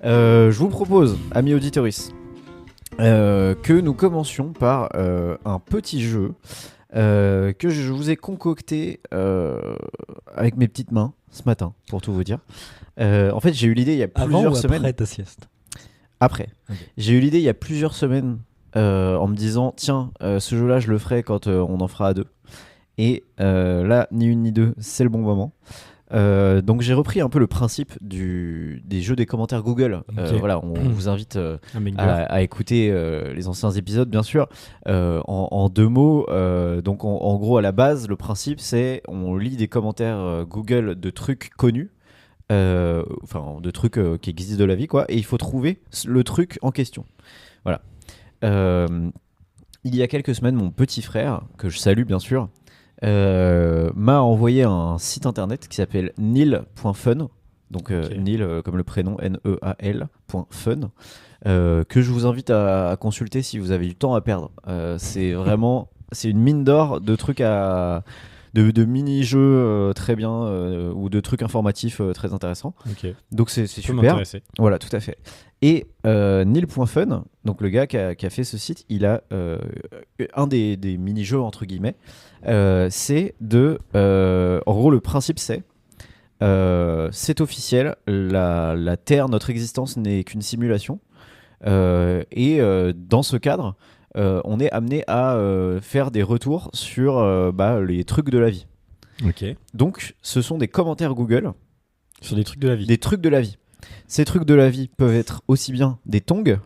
Je vous propose, amis auditoris, que nous commencions par un petit jeu que je vous ai concocté avec mes petites mains ce matin, pour tout vous dire. En fait, j'ai eu l'idée il y a Avant plusieurs ou semaines. après ta sieste? Après. Okay. J'ai eu l'idée il y a plusieurs semaines en me disant tiens, ce jeu-là, je le ferai quand on en fera à deux. Et là, ni une ni deux, c'est le bon moment. Donc j'ai repris un peu le principe des jeux des commentaires Google. Okay. Voilà, on vous invite à écouter les anciens épisodes, bien sûr. En deux mots, donc en gros, à la base, le principe, c'est on lit des commentaires Google de trucs connus. Enfin, de trucs qui existent de la vie, quoi. Et il faut trouver le truc en question. Voilà. Il y a quelques semaines, mon petit frère, que je salue, bien sûr, m'a envoyé un site internet qui s'appelle nil.fun, donc Nil comme le prénom Neal.fun, que je vous invite à consulter si vous avez du temps à perdre. C'est vraiment une mine d'or de trucs de mini-jeux très bien ou de trucs informatifs très intéressants. Okay. Donc c'est super. Voilà, tout à fait. Et Nil.fun, donc le gars qui a fait ce site, il a un des mini-jeux entre guillemets. C'est en gros, le principe c'est officiel, la Terre, notre existence n'est qu'une simulation. Et dans ce cadre, on est amené à faire des retours sur les trucs de la vie. Okay. Donc, ce sont des commentaires Google sur des trucs de la vie. Des trucs de la vie. Ces trucs de la vie peuvent être aussi bien des tongs,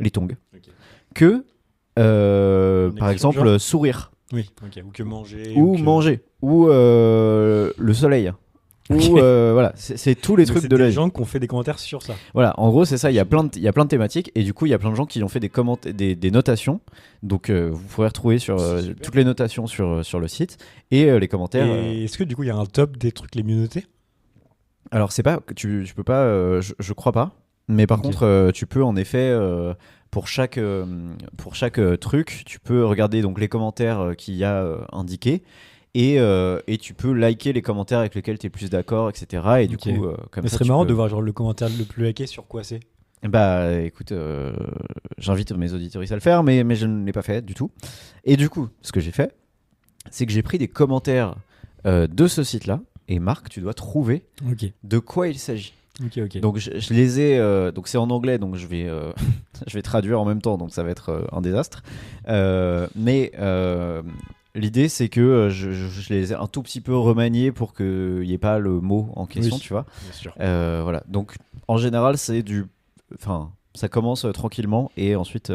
les tongs, okay, que par exemple genre sourire. Oui, okay. Ou que manger. Ou manger. Ou le soleil. Okay. Ou voilà, c'est tous les trucs de la vie. C'est des gens qui ont fait des commentaires sur ça. Voilà, en gros c'est ça, il y a plein de thématiques et du coup il y a plein de gens qui ont fait des notations. Donc vous pourrez retrouver sur toutes les notations sur le site et les commentaires. Et est-ce que du coup il y a un top des trucs les mieux notés? Alors c'est pas, tu peux pas, je crois pas. Mais par contre tu peux en effet pour chaque truc, tu peux regarder donc les commentaires qu'il y a indiqués. Et tu peux liker les commentaires avec lesquels tu es plus d'accord, etc. Et du coup, comme ça. Ce serait marrant de voir genre le commentaire le plus liké sur quoi c'est. Bah écoute, j'invite mes auditeurs à le faire, mais je ne l'ai pas fait du tout. Et du coup, ce que j'ai fait, c'est que j'ai pris des commentaires de ce site-là. Et Marc, tu dois trouver de quoi il s'agit. Okay. Donc je les ai, donc c'est en anglais, donc je vais traduire en même temps, donc ça va être un désastre. Mais l'idée, c'est que je les ai un tout petit peu remaniés pour qu'il n'y ait pas le mot en question, tu vois. Bien sûr. Voilà. Donc, en général, ça commence tranquillement et ensuite,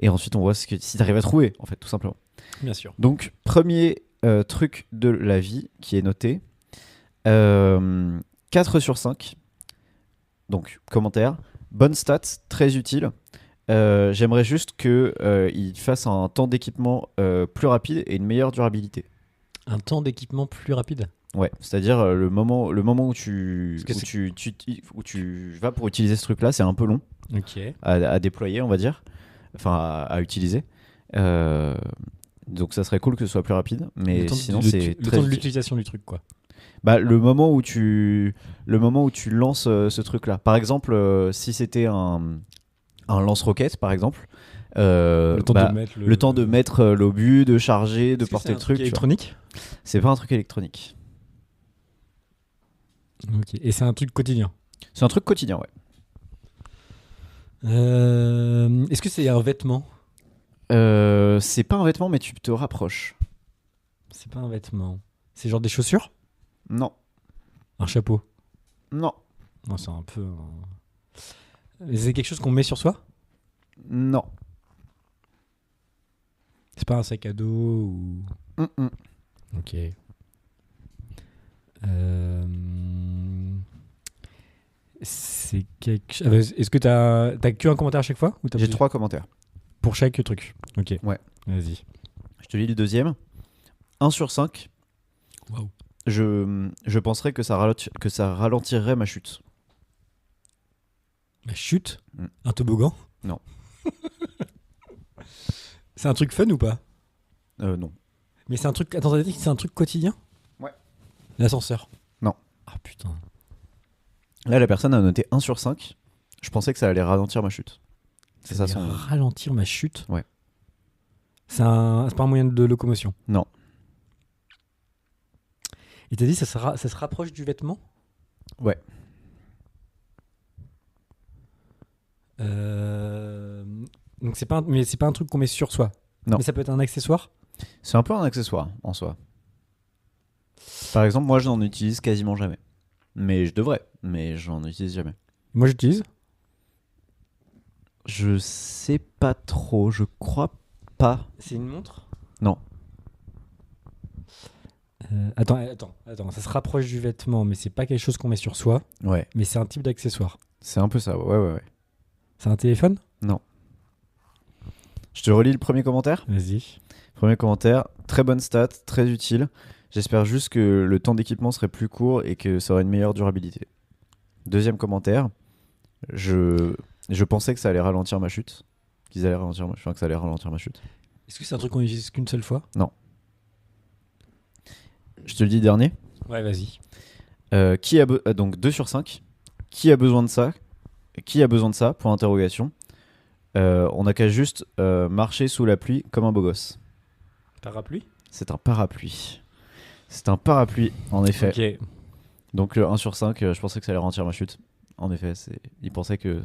on voit si tu arrives à trouver, en fait, tout simplement. Bien sûr. Donc, premier truc de la vie qui est noté, 4 sur 5. Donc, commentaire. Bonne stat, très utile. J'aimerais juste qu'il fasse un temps d'équipement plus rapide et une meilleure durabilité. Un temps d'équipement plus rapide ? Ouais, c'est-à-dire le moment où tu vas pour utiliser ce truc-là, c'est un peu long à déployer, on va dire, enfin à utiliser. Donc ça serait cool que ce soit plus rapide, mais sinon c'est le temps de l'utilisation du truc, quoi. Bah, le moment où tu lances ce truc-là. Par exemple, si c'était un lance-roquette, par exemple, le temps de mettre l'obus, de charger, de porter le truc. C'est électronique ? C'est pas un truc électronique. Ok. Et c'est un truc quotidien ? C'est un truc quotidien, ouais. Est-ce que c'est un vêtement ? C'est pas un vêtement, mais tu te rapproches. C'est pas un vêtement. C'est genre des chaussures ? Non. Un chapeau ? Non. Non, c'est un peu... C'est quelque chose qu'on met sur soi ? Non. C'est pas un sac à dos ou... Ok. C'est quelque... Est-ce que t'as qu'un commentaire à chaque fois ou J'ai 3 commentaires. Pour chaque truc. Ok. Ouais. Vas-y. Je te lis le deuxième. 1 sur 5. Waouh. Je penserais que ça ralentirait ma chute. Ma chute ? Un toboggan ? Non. C'est un truc fun ou pas ? Non. Mais c'est un truc... Attends, t'as dit que c'est un truc quotidien ? Ouais. L'ascenseur ? Non. Ah putain. Là, la personne a noté 1 sur 5. Je pensais que ça allait ralentir ma chute. C'est ça son... Ralentir ma chute. Ouais. C'est pas un moyen de locomotion. Non. Il t'a dit ça se rapproche du vêtement. Ouais. Donc mais c'est pas un truc qu'on met sur soi. Non. Mais ça peut être un accessoire. C'est un peu un accessoire en soi. Par exemple, moi, je n'en utilise quasiment jamais. Mais je devrais, mais j'en utilise jamais. Moi, j'utilise. Je sais pas trop, je crois pas. C'est une montre. Non. Attends, ça se rapproche du vêtement, mais c'est pas quelque chose qu'on met sur soi, Ouais, mais c'est un type d'accessoire. c'est un peu ça, ouais. C'est un téléphone. Non. Je te relis le premier commentaire. Vas-y. Premier commentaire, très bonne stat, très utile. J'espère juste que le temps d'équipement serait plus court et que ça aurait une meilleure durabilité. Deuxième commentaire, je pensais que ça allait ralentir ma chute. Que ça allait ralentir ma chute. Est-ce que c'est un truc qu'on utilise qu'une seule fois? Je te le dis dernier. Ouais, vas-y. Donc 2 sur 5. Qui a besoin de ça? Qui a besoin de ça? Point d'interrogation. On n'a qu'à juste marcher sous la pluie comme un beau gosse. Parapluie? C'est un parapluie. C'est un parapluie, en effet. Ok. Donc le 1 sur 5, je pensais que ça allait ralentir ma chute. En effet, il pensait que...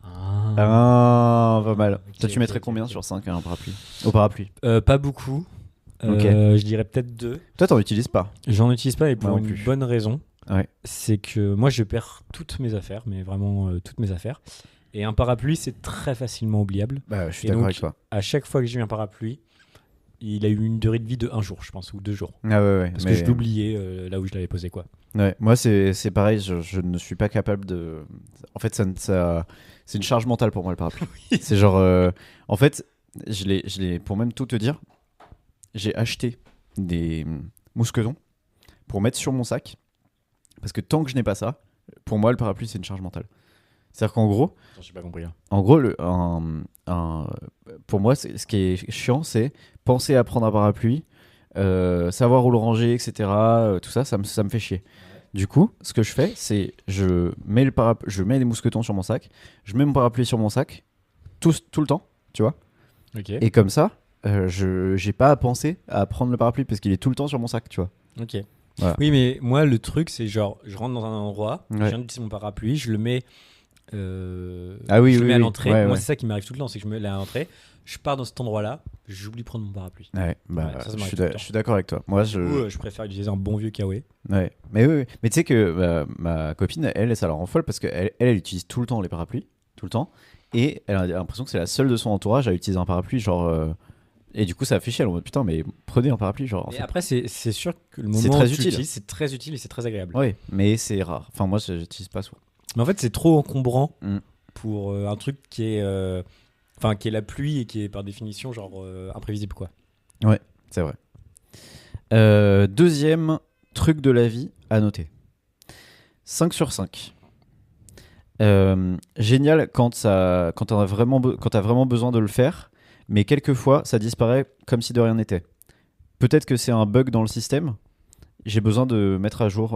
Ah, pas mal. Toi, tu mettrais combien sur 5 à un parapluie? Au parapluie? Pas beaucoup. Ok. Je dirais peut-être 2. Toi, t'en utilises pas? J'en utilise pas et Moi pour non une plus. bonne raison. Ouais. C'est que moi, je perds toutes mes affaires, mais vraiment toutes mes affaires. Et un parapluie, c'est très facilement oubliable. Bah, je suis Et d'accord donc, avec toi. À chaque fois que j'ai eu un parapluie, il a eu une durée de vie de 1 jour, je pense, ou 2 jours. Ah ouais. Parce que je l'oubliais là où je l'avais posé, quoi. Ouais. Moi, c'est pareil, je ne suis pas capable de... En fait, c'est une charge mentale pour moi, le parapluie. C'est genre... En fait, je l'ai, pour même tout te dire, j'ai acheté des mousquetons pour mettre sur mon sac. Parce que tant que je n'ai pas ça, pour moi, le parapluie, c'est une charge mentale. C'est-à-dire qu'en gros... Attends, j'ai pas compris. Hein. En gros, pour moi, ce qui est chiant, c'est penser à prendre un parapluie, savoir où le ranger, etc. Tout ça, ça me fait chier. Du coup, ce que je fais, c'est je mets les mousquetons sur mon sac, je mets mon parapluie sur mon sac, tout le temps, tu vois. Ok. Et comme ça, j'ai pas à penser à prendre le parapluie parce qu'il est tout le temps sur mon sac, tu vois. Ok. Voilà. Oui, mais moi, le truc, c'est genre, je rentre dans un endroit, Ouais. je viens d'utiliser mon parapluie, je le mets, Oui, je le mets à oui. l'entrée. Ouais, Moi, ouais. c'est ça qui m'arrive tout le temps, c'est que je me mets à l'entrée, je pars dans cet endroit-là, j'oublie de prendre mon parapluie. Ouais, bah, Ouais, ça je m'arrive suis tout le temps. je suis d'accord avec toi. Moi, Du coup, je préfère utiliser un bon vieux Kawaii. Ouais, mais oui. Mais tu sais que ma copine, elle, ça la rend folle parce qu'elle utilise tout le temps les parapluies, tout le temps, et elle a l'impression que c'est la seule de son entourage à utiliser un parapluie, genre. Et du coup, ça fait chier. Elle est en mode putain, mais prenez un parapluie, genre. Et après, c'est sûr que le moment C'est où très tu utile. l'utilises, c'est très utile et c'est très agréable. Ouais, mais c'est rare. Enfin, moi, j'utilise pas souvent. Mais en fait, c'est trop encombrant Mm. pour un truc qui est, qui est la pluie et qui est par définition genre imprévisible, quoi. C'est vrai. Deuxième truc de la vie à noter. 5 sur 5. Génial quand t'as vraiment besoin de le faire, mais quelquefois ça disparaît comme si de rien n'était. Peut-être que c'est un bug dans le système. J'ai besoin de mettre à jour.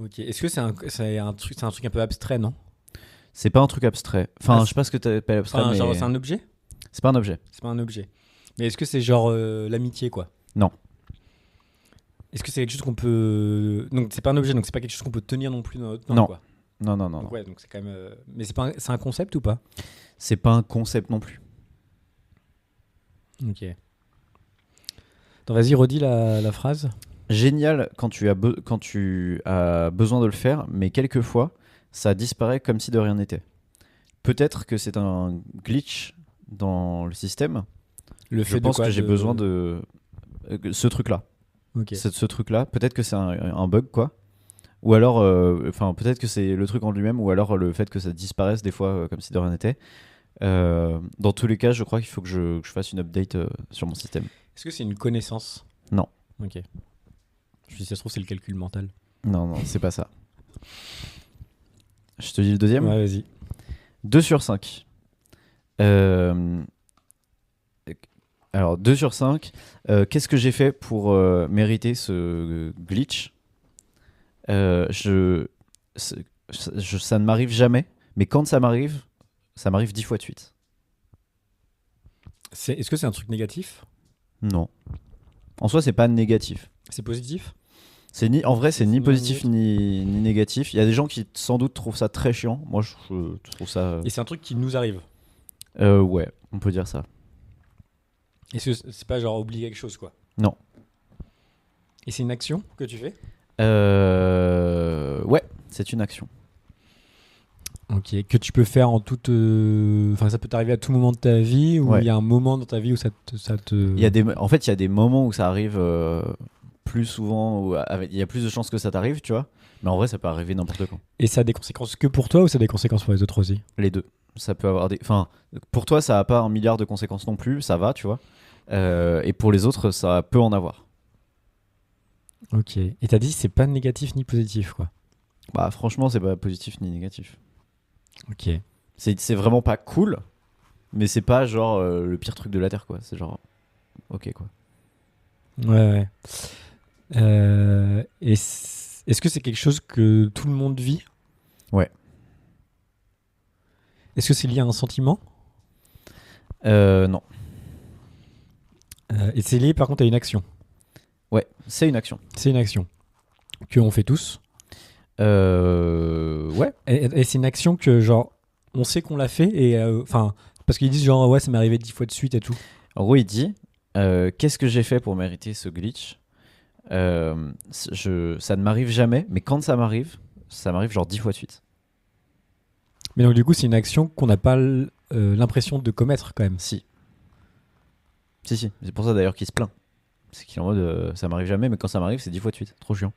Ok. Est-ce que c'est un truc un peu abstrait, non? C'est pas un truc abstrait. Enfin, Ah, je sais pas ce que t'appelles abstrait, Enfin, mais genre, c'est un objet? c'est pas un objet. C'est pas un objet. Mais est-ce que c'est genre l'amitié, quoi? Non. Est-ce que c'est quelque chose qu'on peut. Donc, c'est pas un objet, donc c'est pas quelque chose qu'on peut tenir non plus dans notre main, Non. quoi. Non. Donc, ouais, donc c'est quand même. Mais c'est un concept ou pas? C'est pas un concept non plus. Ok. Donc, vas-y, redis la phrase. Génial quand tu as besoin de le faire, mais quelquefois, ça disparaît comme si de rien n'était. Peut-être que c'est un glitch dans le système. Le Je fait de pense quoi, que j'ai besoin de ce truc-là. Ok. Ce truc-là, peut-être que c'est un bug, quoi. Ou alors, peut-être que c'est le truc en lui-même, ou alors le fait que ça disparaisse des fois comme si de rien n'était. Dans tous les cas, je crois qu'il faut que je fasse une update sur mon système. Est-ce que c'est une connaissance? Non. Ok. Je me dis, si ça se trouve, c'est le calcul mental. Non, c'est pas ça. Je te dis le deuxième. Ouais, vas-y. 2 sur 5. Alors, 2 sur 5. Qu'est-ce que j'ai fait pour mériter ce glitch? Ça ne m'arrive jamais, mais quand ça m'arrive 10 fois de suite. Est-ce que c'est un truc négatif? Non. En soi, c'est pas négatif. C'est positif? En vrai, c'est ni ni positif l'un ni négatif. Il y a des gens qui sans doute trouvent ça très chiant. Moi, je trouve ça. Et c'est un truc qui nous arrive. Ouais, on peut dire ça. Est-ce que c'est pas genre oublier quelque chose, quoi? Non. Et c'est une action que tu fais? Ouais, c'est une action. Ok, que tu peux faire en toute... Enfin, ça peut t'arriver à tout moment de ta vie, ou il y a un moment dans ta vie où ça te... En fait, il y a des moments où ça arrive plus souvent, où il y a plus de chances que ça t'arrive, tu vois. Mais en vrai, ça peut arriver n'importe quand. Et ça a des conséquences que pour toi, ou ça a des conséquences pour les autres aussi? Les deux. Ça peut avoir des... Enfin, pour toi, ça n'a pas 1 milliard de conséquences non plus, ça va, tu vois. Et pour les autres, ça peut en avoir. Ok. Et t'as dit c'est pas négatif ni positif, quoi. Bah, franchement, c'est pas positif ni négatif. Ok. C'est vraiment pas cool, mais c'est pas genre le pire truc de la Terre, quoi. C'est genre... Ok, quoi. Ouais. Est-ce que c'est quelque chose que tout le monde vit? Ouais. Est-ce que c'est lié à un sentiment? Non. Et c'est lié par contre à une action? Ouais, c'est une action. C'est une action qu'on fait tous. Ouais. Et c'est une action que genre on sait qu'on l'a fait et enfin parce qu'ils disent genre ouais ça m'est arrivé 10 fois de suite et tout. En gros, il dit qu'est-ce que j'ai fait pour mériter ce glitch. Ça ne m'arrive jamais, mais quand ça m'arrive genre 10 fois de suite. Mais donc du coup c'est une action qu'on n'a pas l'impression de commettre quand même. Si. C'est pour ça d'ailleurs qu'il se plaint. C'est qu'il est en mode ça m'arrive jamais, mais quand ça m'arrive, c'est 10 fois de suite. Trop chiant.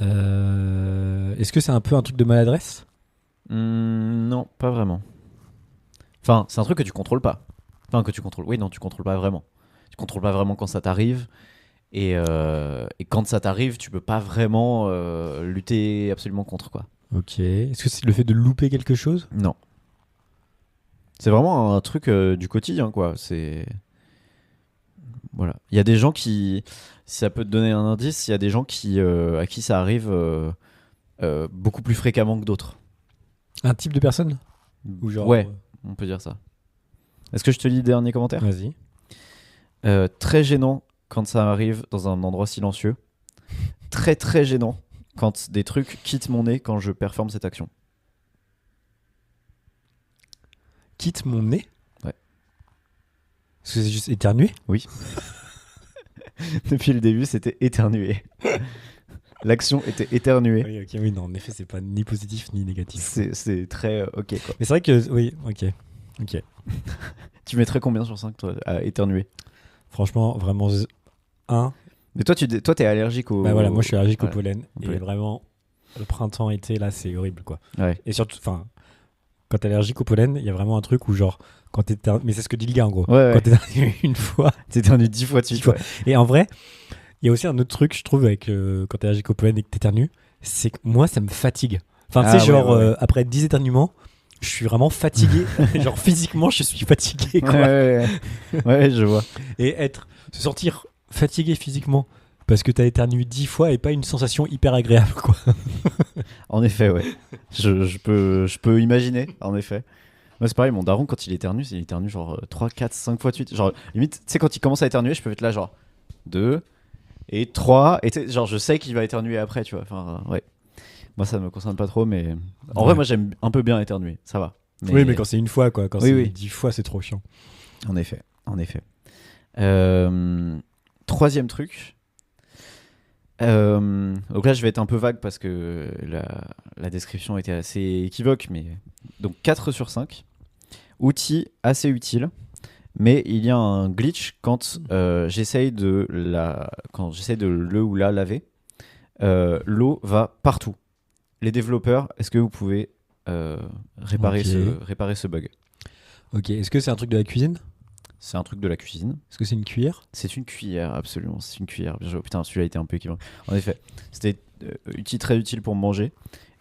Est-ce que c'est un peu un truc de maladresse? Non, pas vraiment. Enfin, c'est un truc que tu contrôles pas. Enfin, que tu contrôles. Oui, non, tu contrôles pas vraiment. Tu contrôles pas vraiment quand ça t'arrive. Et quand ça t'arrive, tu peux pas vraiment lutter absolument contre, quoi. Ok. Est-ce que c'est le fait de louper quelque chose? Non. C'est vraiment un truc du quotidien, quoi. C'est... Voilà. Il y a des gens qui... Si ça peut te donner un indice, il y a des gens à qui ça arrive beaucoup plus fréquemment que d'autres. Un type de personne? Ou genre, ouais, on peut dire ça. Est-ce que je te lis le dernier commentaire? Vas-y. Très gênant quand ça arrive dans un endroit silencieux. Très très gênant quand des trucs quittent mon nez quand je performe cette action. Quitte mon nez? Ouais. Est-ce que c'est juste éternuer? Oui. Depuis le début, c'était éternuer. L'action était éternuer. Oui, ok, oui, non, en effet, c'est pas ni positif ni négatif. C'est très ok, quoi. Mais c'est vrai que, oui, ok. Tu mettrais combien sur 5, toi, à éternuer? Franchement, vraiment, 1. Mais toi, t'es allergique au... Bah voilà, moi je suis allergique au Ouais. pollen. Et vraiment, le printemps, été, là, c'est horrible, quoi. Ouais. Et surtout, enfin, quand t'es allergique au pollen, il y a vraiment un truc où, genre, quand t'éternues. Mais c'est ce que dit le gars, en gros. Ouais. Quand t'éternues une fois. T'éternues 10 fois de suite. 10 fois. Ouais. Et en vrai, il y a aussi un autre truc, je trouve, avec quand t'es allergique au pollen et que t'éternues, c'est que moi, ça me fatigue. Enfin, tu sais, genre, ouais. après 10 éternuements, je suis vraiment fatigué. Genre, physiquement, je suis fatigué, quoi. Ouais, je vois. Et se sentir fatigué physiquement parce que t'as éternué 10 fois et pas une sensation hyper agréable, quoi. En effet, ouais. Je peux imaginer, en effet. Moi, c'est pareil, mon daron, quand il éternue genre 3, 4, 5 fois de suite. Genre, limite, tu sais, quand il commence à éternuer, je peux être là, genre 2 et 3. Et genre, je sais qu'il va éternuer après, tu vois. Enfin, ouais. Moi, ça me concerne pas trop, mais. En vrai, moi, j'aime un peu bien éternuer, ça va. Oui, mais quand c'est une fois, quoi. Quand Oui, c'est oui. 10 fois, c'est trop chiant. En effet. Troisième truc. Donc là, je vais être un peu vague parce que la description était assez équivoque, mais donc 4 sur 5. Outil assez utile, mais il y a un glitch quand j'essaye de le ou la laver. L'eau va partout. Les développeurs, est-ce que vous pouvez réparer ce bug? Ok, est-ce que c'est un truc de la cuisine? C'est un truc de la cuisine. Est-ce que c'est une cuillère? C'est une cuillère, absolument. C'est une cuillère. Bien joué. Putain, celui-là a été un peu équivoque. En effet, c'était très utile pour manger.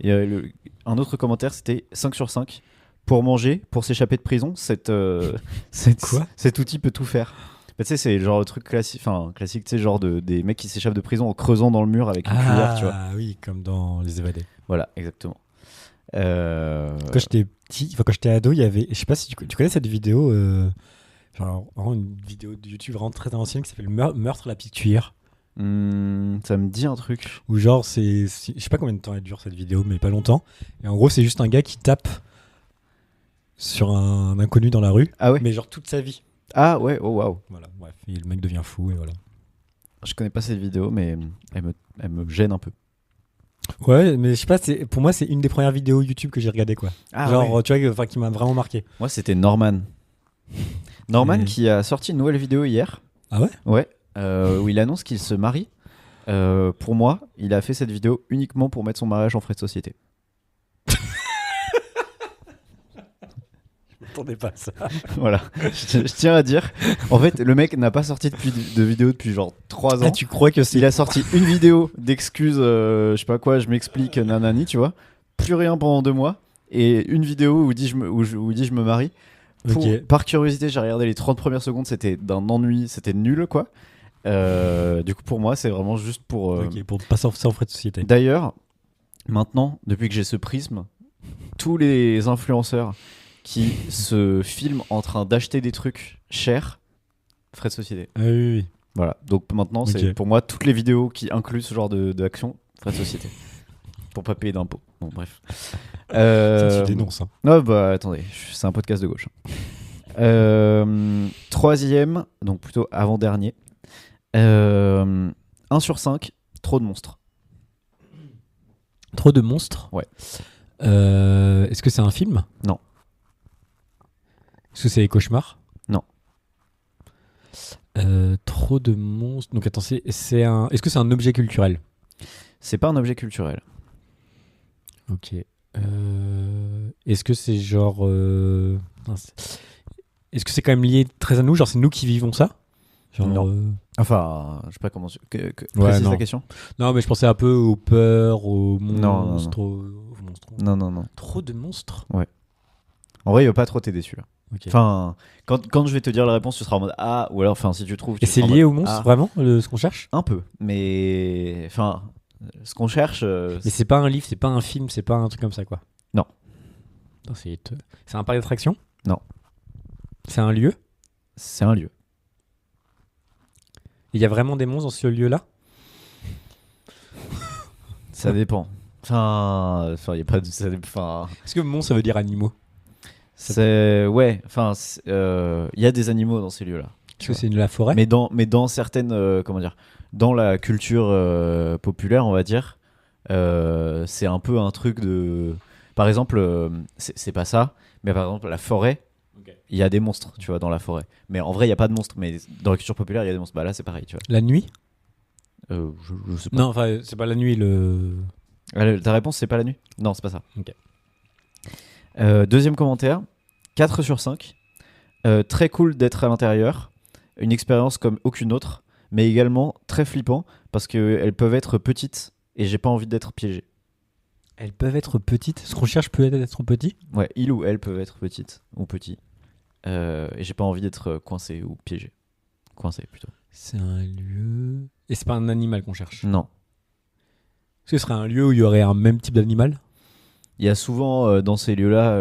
Et un autre commentaire, c'était 5 sur 5. Pour manger, pour s'échapper de prison, cet outil peut tout faire. tu sais, c'est genre le truc classique, tu sais, genre des mecs qui s'échappent de prison en creusant dans le mur avec une cuillère, tu vois. Ah oui, comme dans Les Évadés. Voilà, exactement. Quand j'étais petit, quand j'étais ado, il y avait, je sais pas si tu connais cette vidéo, genre vraiment une vidéo de YouTube vraiment très ancienne qui s'appelle Meurtre à la petite cuillère. Ça me dit un truc. Où genre je sais pas combien de temps elle dure cette vidéo, mais pas longtemps. Et en gros, c'est juste un gars qui tape sur un inconnu dans la rue, mais genre toute sa vie. Ah ouais, oh waouh. Voilà, bref, et le mec devient fou et voilà. Je connais pas cette vidéo, mais elle me gêne un peu. Ouais, mais je sais pas, pour moi, c'est une des premières vidéos YouTube que j'ai regardées, quoi. Genre, tu vois, qui m'a vraiment marqué. Moi, c'était Norman. Norman qui a sorti une nouvelle vidéo hier. Ah ouais? Ouais, où il annonce qu'il se marie. Pour moi, il a fait cette vidéo uniquement pour mettre son mariage en frais de société. Je m'attendais pas à ça. Voilà, je tiens à dire. En fait, le mec n'a pas sorti de vidéo depuis genre 3 ans. Ah, tu crois que c'est... Il a sorti une vidéo d'excuses, je sais pas quoi, je m'explique, nanani, tu vois. Plus rien pendant 2 mois. Et une vidéo où il dit je me marie. Par curiosité, j'ai regardé les 30 premières secondes, c'était d'un ennui, c'était nul, quoi. Du coup, pour moi, c'est vraiment juste pour... pour passer en frais de société. D'ailleurs, maintenant, depuis que j'ai ce prisme, tous les influenceurs qui se filment en train d'acheter des trucs chers, frais de société. Ah oui. Voilà, donc maintenant, c'est pour moi toutes les vidéos qui incluent ce genre d'action, frais de société. Pour pas payer d'impôts. Bon, bref. Ça, tu dénonces. Hein. Non, bah attendez, c'est un podcast de gauche. Troisième, donc plutôt avant-dernier. 1 sur 5, trop de monstres. Trop de monstres? Ouais. Est-ce que c'est un film? Non. Est-ce que c'est les cauchemars? Non. Trop de monstres. Donc attends, est-ce que c'est un objet culturel? C'est pas un objet culturel. Ok. Est-ce que c'est genre... Est-ce que c'est quand même lié très à nous? Genre c'est nous qui vivons ça? Genre, non. Enfin, je sais pas comment... Précise la question. Non, mais je pensais un peu aux peurs, aux monstres. Non. Non. Trop de monstres? Ouais. En vrai, il va pas trop t'aider celui-là. Okay. Enfin, quand je vais te dire la réponse, tu seras en mode ah, ou alors, enfin, si tu trouves. Et c'est lié aux monstres, vraiment, ce qu'on cherche? Un peu, mais enfin, ce qu'on cherche. Mais c'est pas un livre, c'est pas un film, c'est pas un truc comme ça, quoi. Non. C'est un parc d'attractions? Non. C'est un lieu? C'est un lieu. Il y a vraiment des monstres dans ce lieu-là? Ça dépend. Enfin, il y a pas de. Est-ce que monstre ça veut dire animaux? Ouais. Enfin, il y a des animaux dans ces lieux-là. Est-ce que c'est de la forêt? Mais dans certaines, comment dire, dans la culture populaire, on va dire, c'est un peu un truc de. Par exemple, c'est pas ça, mais par exemple la forêt. Il y a des monstres, tu vois, dans la forêt. Mais en vrai, il y a pas de monstres. Mais dans la culture populaire, il y a des monstres. Bah là, c'est pareil, tu vois. La nuit? Je sais pas. Non, enfin, c'est pas la nuit. Ta réponse, c'est pas la nuit? Non, c'est pas ça. Ok. Deuxième commentaire, 4 sur 5. Très cool d'être à l'intérieur. Une expérience comme aucune autre. Mais également très flippant parce qu'elles peuvent être petites et j'ai pas envie d'être piégé. Elles peuvent être petites? Ce qu'on cherche peut être petit? Ouais, il ou elle peuvent être petites ou petits. Et j'ai pas envie d'être coincé ou piégé. Coincé plutôt. C'est un lieu... Et c'est pas un animal qu'on cherche? Non. Est-ce que ce serait un lieu où il y aurait un même type d'animal? Il y a souvent, dans ces lieux-là,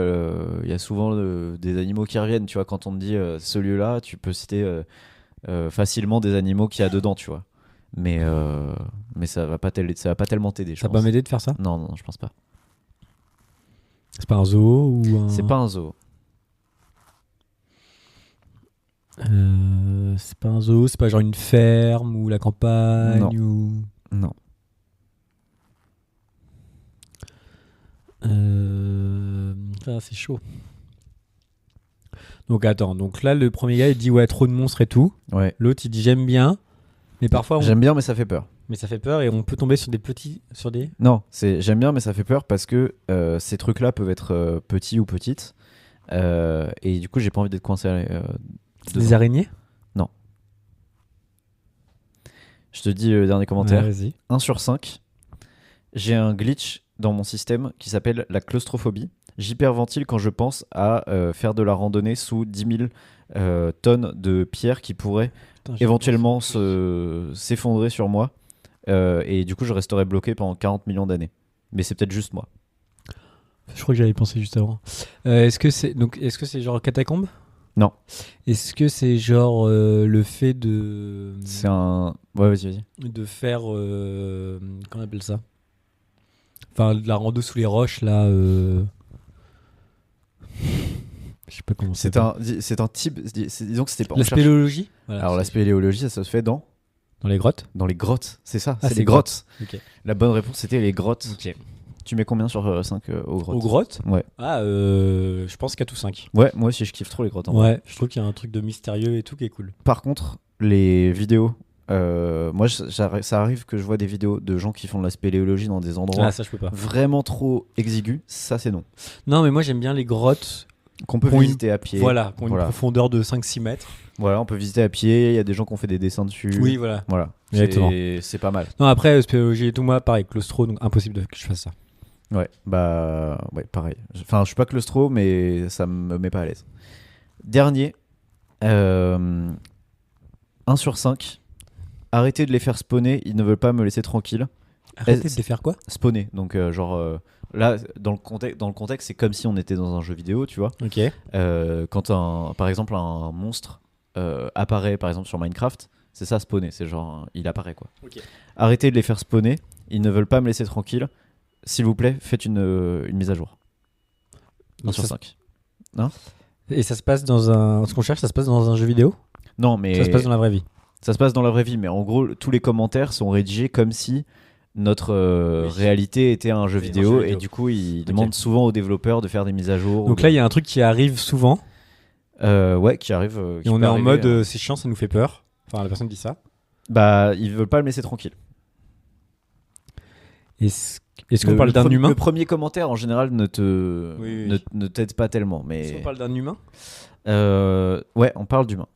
il y a souvent des animaux qui reviennent. Tu vois, quand on te dit ce lieu-là, tu peux citer facilement des animaux qu'il y a dedans, tu vois. Mais ça va pas tellement t'aider. Ça va pas m'aider de faire ça? Non, je pense pas. C'est pas un zoo ou C'est pas un zoo. C'est pas un zoo, c'est pas genre une ferme ou la campagne? Non. Ou... Non. C'est chaud. Donc attends, donc là le premier gars il dit ouais trop de monstres et tout. Ouais. L'autre il dit j'aime bien, mais parfois j'aime bien mais ça fait peur. Mais ça fait peur et on peut tomber sur des Non, j'aime bien mais ça fait peur parce que ces trucs là peuvent être petits ou petites et du coup j'ai pas envie d'être coincé. Des araignées? Non. Je te dis le dernier commentaire. Ouais, vas-y. 1 sur 5. J'ai un glitch dans mon système qui s'appelle la claustrophobie. J'hyperventile quand je pense à faire de la randonnée sous 10 000 tonnes de pierres qui pourraient éventuellement s'effondrer sur moi. Et du coup, je resterai bloqué pendant 40 millions d'années. Mais c'est peut-être juste moi. Je crois que j'avais pensé juste avant. Est-ce que c'est genre catacombe ? Non. Est-ce que c'est genre le fait de... C'est un... Ouais, vas-y. De faire... comment on appelle ça ? Enfin, de la rando sous les roches, là... Je sais pas comment c'est un type... Disons que c'était pas... La spéléologie ? Voilà, alors, la spéléologie, ça se fait dans... Dans les grottes ? Dans les grottes, c'est ça. Ah, c'est les grottes. Okay. La bonne réponse, c'était les grottes. Ok. Tu mets combien sur 5 aux grottes ? Aux grottes ? Ouais. Ah, je pense 4 ou 5. Ouais, moi aussi, je kiffe trop les grottes. Ouais, je trouve qu'il y a un truc de mystérieux et tout qui est cool. Par contre, les vidéos... moi, ça arrive que je vois des vidéos de gens qui font de la spéléologie dans des endroits ça, je peux pas. vraiment trop exigus. Ça, c'est non. Non, mais moi, j'aime bien les grottes qu'on peut visiter à pied. Voilà, qui ont une profondeur de 5-6 mètres. Voilà, on peut visiter à pied. Il y a des gens qui ont fait des dessins dessus. Oui, voilà. Exactement. C'est pas mal. Non, après, spéléologie et tout, moi, pareil, claustro, donc impossible que je fasse ça. Ouais, pareil. Enfin, je suis pas claustro, mais ça me met pas à l'aise. Dernier, 1 sur 5. Arrêtez de les faire spawner, ils ne veulent pas me laisser tranquille. Arrêtez de les faire quoi ? Spawner. Donc, là, dans le contexte, c'est comme si on était dans un jeu vidéo, tu vois. Ok. Quand par exemple, un monstre apparaît, par exemple, sur Minecraft, c'est ça, spawner. C'est genre, il apparaît, quoi. Okay. Arrêtez de les faire spawner, ils ne veulent pas me laisser tranquille. S'il vous plaît, faites une mise à jour. 1 sur 5. Non ? Et ça se passe dans un... Ce qu'on cherche, ça se passe dans un jeu vidéo ? Non, mais... Ça se passe dans la vraie vie. Ça se passe dans la vraie vie, mais en gros, tous les commentaires sont rédigés comme si notre réalité était un jeu vidéo. Et du coup, ils demandent souvent aux développeurs de faire des mises à jour. Donc là, il y a un truc qui arrive souvent. Ouais, qui arrive. Et on est en mode, c'est chiant, ça nous fait peur. Enfin, la personne dit ça. Bah, ils veulent pas le laisser tranquille. Est-ce qu'on parle d'un humain ? Le premier commentaire, en général, ne t'aide pas tellement. Mais... Est-ce qu'on parle d'un humain ? Ouais, on parle d'humain.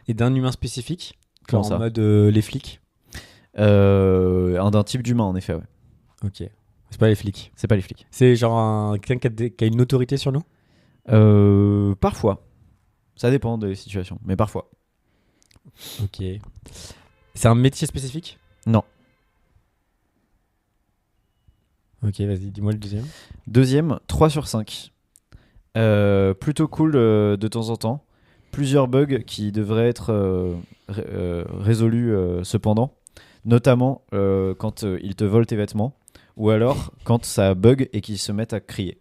Et d'un humain spécifique ? Comment ça ? En mode les flics ? D'un type d'humain, en effet, ouais. Ok. C'est pas les flics. C'est pas les flics. C'est genre quelqu'un qui a une autorité sur nous ? Parfois. Ça dépend des situations, mais parfois. Ok. C'est un métier spécifique ? Non. Ok, vas-y, dis-moi le deuxième. Deuxième, 3 sur 5. Plutôt cool de temps en temps. Plusieurs bugs qui devraient être résolus cependant. Notamment quand ils te volent tes vêtements. Ou alors quand ça bug et qu'ils se mettent à crier.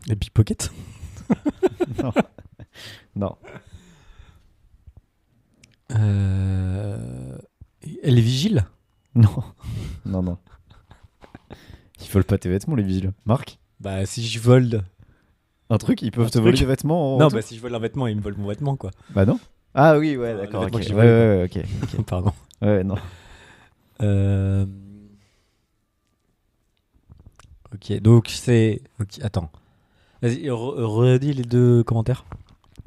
Les pickpockets ? Non. Non. Les vigiles ? Non. Non. Ils volent pas tes vêtements, les vigiles. Marc ? Bah, si je vole... Un truc, ils peuvent te voler des vêtements Non, bah si je vole un vêtement, ils me volent mon vêtement, quoi. Bah non. Ah oui, ouais, d'accord. Okay. Ouais, ok. Pardon. Ouais, non. Ok, donc c'est... Okay, attends. Vas-y, redis les deux commentaires.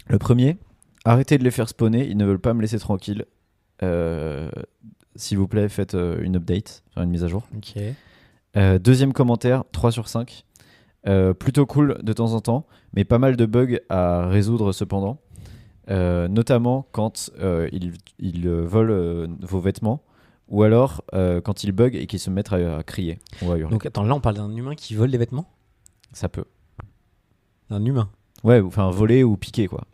Le premier, arrêtez de les faire spawner, ils ne veulent pas me laisser tranquille. S'il vous plaît, faites une update, une mise à jour. Ok. Deuxième commentaire, 3 sur 5. Plutôt cool de temps en temps, mais pas mal de bugs à résoudre cependant. Notamment quand ils volent vos vêtements, ou alors quand ils bug et qu'ils se mettent à crier ou à hurler. Donc attends, là on parle d'un humain qui vole des vêtements ? Ça peut. D'un humain ? Ouais, enfin voler ou piquer, quoi.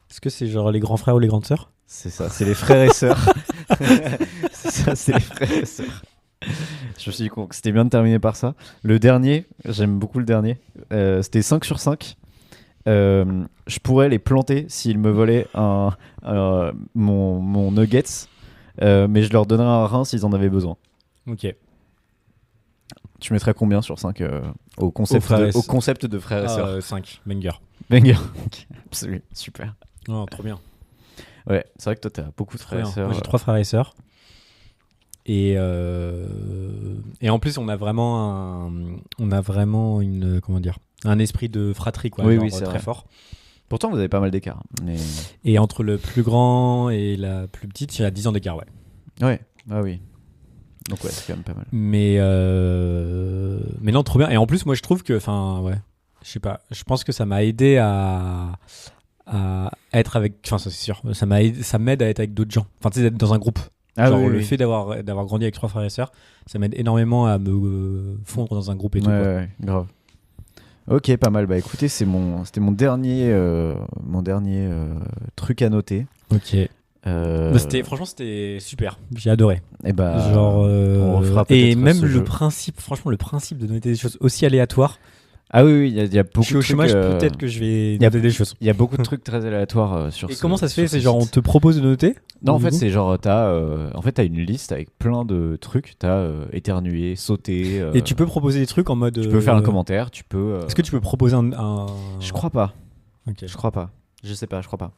Est-ce que c'est genre les grands frères ou les grandes sœurs ? C'est ça, c'est les frères et sœurs. c'est les frères et sœurs. Je me suis dit que c'était bien de terminer par ça. Le dernier, j'aime beaucoup le dernier. C'était 5 sur 5. Je pourrais les planter s'ils me volaient mon nuggets, mais je leur donnerais un rein s'ils en avaient besoin. Ok. Tu mettrais combien sur 5 au concept de frères et sœurs ? 5, banger. Banger. Absolument, super. Oh, trop bien. Ouais, c'est vrai que toi, t'as beaucoup de frères et sœurs. Moi, j'ai 3 frères et sœurs. Et en plus, on a vraiment une, comment dire, un esprit de fratrie, quoi. Oui, c'est très vrai. fort. Pourtant, vous avez pas mal d'écart. Mais... Et entre le plus grand et la plus petite, il y a 10 ans d'écart, ouais. Ouais, ah oui. Donc ouais, c'est quand même pas mal. Mais non, trop bien. Et en plus, moi, je trouve que, enfin, ouais, je sais pas. Je pense que ça m'a aidé à être avec. Enfin, ça c'est sûr. Ça m'aide à être avec d'autres gens. Enfin, tu sais, d'être dans un groupe. Genre le fait d'avoir grandi avec 3 frères et sœurs, ça m'aide énormément à me fondre dans un groupe et tout. Ouais, grave. Ok, pas mal. Bah écoutez, c'était mon dernier truc à noter. Ok. Franchement, c'était super. J'ai adoré. Et bah, genre, on refera et peut-être même ce le jeu. principe, franchement, le principe de noter des choses aussi aléatoires. Ah oui, il y a beaucoup de trucs. Je suis au chômage, peut-être que je vais noter des choses. Il y a beaucoup de trucs très aléatoires sur. Et comment ça se fait? C'est genre on te propose de noter? Non, en fait, c'est genre t'as une liste avec plein de trucs. T'as éternuer, sauter. Et tu peux proposer des trucs en mode. Tu peux faire un commentaire. Tu peux. Est-ce que tu peux proposer un... Je crois pas. Ok. Je crois pas. Je sais pas. Je crois pas.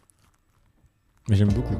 Mais j'aime beaucoup.